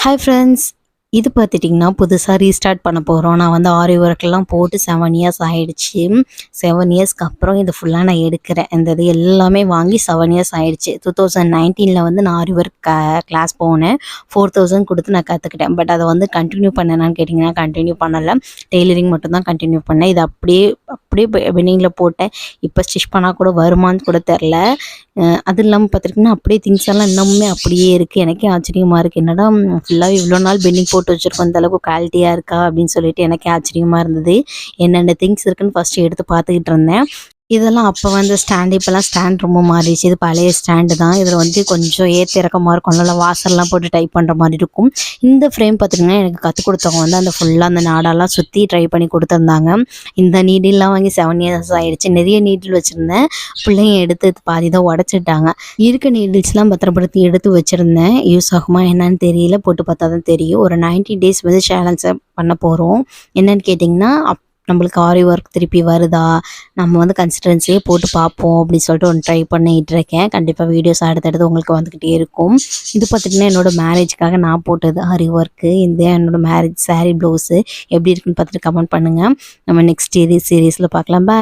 Hi friends, இது பார்த்துட்டிங்கன்னா புதுசாக ரீஸ்டார்ட் பண்ண போகிறோம். நான் வந்து ஆரி ஒர்க்லாம் போட்டு 7 இயர்ஸ் ஆகிடுச்சு. 7 இயர்ஸ்க்கு அப்புறம் இது ஃபுல்லாக நான் எடுக்கிறேன். இந்த இது எல்லாமே வாங்கி 7 இயர்ஸ் ஆகிடுச்சு. 2019 வந்து நான் ஆரி ஒர்க் கிளாஸ் போனேன். 4000 கொடுத்து நான் கற்றுக்கிட்டேன். பட் அதை வந்து கண்டினியூ பண்ணேனான்னு கேட்டிங்கன்னா கண்டினியூ பண்ணலை. டெய்லரிங் மட்டும்தான் கண்டினியூ பண்ணேன். இது அப்படியே அப்படியே பெனிங்கில் போட்டேன். இப்போ ஸ்டிச் பண்ணால் கூட வருமானு கூட தெரில. அது இல்லாமல் பார்த்துட்டிங்கன்னா அப்படியே திங்ஸ் எல்லாம் இன்னமுமே அப்படியே இருக்குது. எனக்கே ஆச்சரியமாக இருக்குது. என்னடா ஃபுல்லாக இவ்வளோ நாள் பெண்டிங் போட்டு வச்சுருக்கோம், இந்த அளவுக்கு குவாலிட்டியாக இருக்கா அப்படின்னு சொல்லிட்டு எனக்கே ஆச்சரியமாக இருந்தது. என்னென்ன திங்ஸ் இருக்குன்னு ஃபஸ்ட்டு எடுத்து பார்த்துக்கிட்டு இருந்தேன். இதெல்லாம் அப்போ வந்து ஸ்டாண்டு, இப்போல்லாம் ஸ்டாண்ட் ரொம்ப மாறிடுச்சு. இது பழைய ஸ்டாண்டு தான். இதில் வந்து கொஞ்சம் ஏற்ற இறக்கமாக இருக்கும், நல்லா வாசல்லாம் போட்டு டைப் பண்ணுற மாதிரி இருக்கும். இந்த ஃப்ரேம் பார்த்திங்கன்னா எனக்கு கற்றுக் கொடுத்தவங்க வந்து அந்த ஃபுல்லாக அந்த நாடெல்லாம் சுற்றி ட்ரை பண்ணி கொடுத்துருந்தாங்க. இந்த நீடில்லாம் வாங்கி 7 இயர்ஸ் ஆகிடுச்சு. நிறைய நீடில் வச்சுருந்தேன். பிள்ளைங்க எடுத்து பாதி தான் உடச்சிட்டாங்க. இருக்க நீடில்ஸ்லாம் பத்திரப்படுத்தி எடுத்து வச்சுருந்தேன். யூஸ் ஆகுமா என்னன்னு தெரியல, போட்டு பார்த்தா தான் தெரியும். ஒரு 90 டேஸ் வந்து சேலஞ்சை பண்ண போகிறோம். என்னன்னு கேட்டிங்கன்னா நம்மளுக்கு ஆரி ஒர்க் திருப்பி வருதா, நம்ம வந்து கன்சிஸ்டன்சியே போட்டு பார்ப்போம் அப்படின்னு சொல்லிட்டு ஒன்று ட்ரை பண்ணிகிட்டு இருக்கேன். கண்டிப்பாக வீடியோஸ் அடுத்தடுத்து உங்களுக்கு வந்துக்கிட்டே இருக்கும். இது பார்த்திங்கன்னா என்னோடய மேரேஜுக்காக நான் போட்டது ஆரி ஒர்க்கு. இந்த என்னோடய மேரேஜ் சாரீ ப்ளவுஸு எப்படி இருக்குன்னு பார்த்துட்டு கமெண்ட் பண்ணுங்கள். நம்ம நெக்ஸ்ட் சீரீஸில் பார்க்கலாம். பாய்.